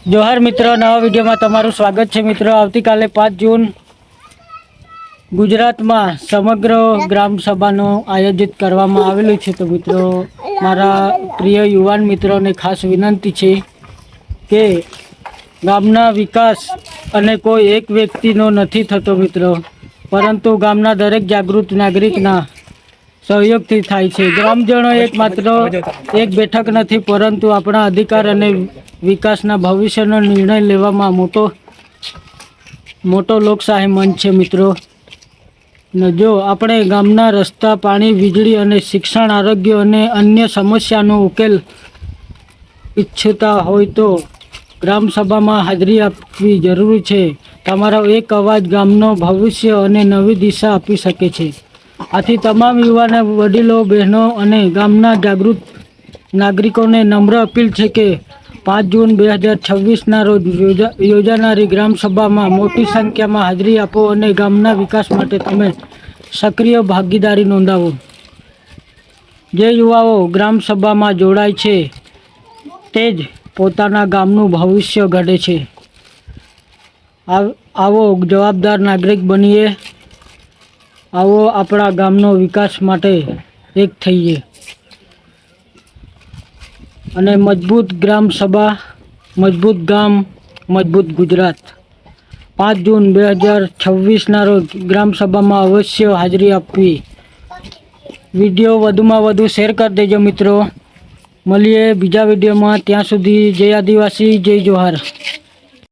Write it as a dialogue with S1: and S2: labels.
S1: જોહર મિત્રો, નવા વિડીયોમાં તમારું સ્વાગત છે મિત્રો। આવતીકાલે 5 જૂન ગુજરાતમાં સમગ્ર ગ્રામ સભાનું આયોજિત કરવામાં આવેલું છે। તો મિત્રો, મારા પ્રિય યુવાન મિત્રોને ખાસ વિનંતી છે કે ગામના વિકાસ અને કોઈ એક વ્યક્તિનો નથી થતો મિત્રો, પરંતુ ગામના દરેક જાગૃત નાગરિકના સહયોગથી થાય છે। ગ્રામજનો એક માત્ર એક બેઠક નથી, પરંતુ આપણા અધિકાર અને વિકાસના ભવિષ્યનો નિર્ણય લેવામાં મોટો લોકશાહી મંચ છે મિત્રો। જો આપણે ગામના રસ્તા, પાણી, વીજળી અને શિક્ષણ, આરોગ્ય અને અન્ય સમસ્યાનો ઉકેલ ઈચ્છતા હોય તો ગ્રામ સભામાં હાજરી આપવી જરૂરી છે। તમારો એક અવાજ ગામનો ભવિષ્ય અને નવી દિશા આપી શકે છે। આથી તમામ યુવાનો, વડીલો, બહેનો અને ગામના જાગૃત નાગરિકોને નમ્ર અપીલ છે કે 5 જૂન 2026ના રોજ યોજાનારી ગ્રામ સભામાં મોટી સંખ્યામાં હાજરી આપો અને ગામના વિકાસ માટે તમે સક્રિય ભાગીદારી નોંધાવો। જે યુવાઓ ગ્રામ સભામાં જોડાય છે તે જ પોતાના ગામનું ભવિષ્ય ઘડે છે। આવો જવાબદાર નાગરિક બનીએ, આવો આપણા ગામનો વિકાસ માટે એક થઈએ અને મજબૂત ગ્રામ સભા, મજબૂત ગામ, મજબૂત ગુજરાત। 5 જૂન 2026ના રોજ ગ્રામ સભામાં અવશ્ય હાજરી આપવી। વિડીયો વધુમાં વધુ શેર કરી દેજો મિત્રો। મળીએ બીજા વિડીયોમાં, ત્યાં સુધી જય આદિવાસી, જય જોહાર।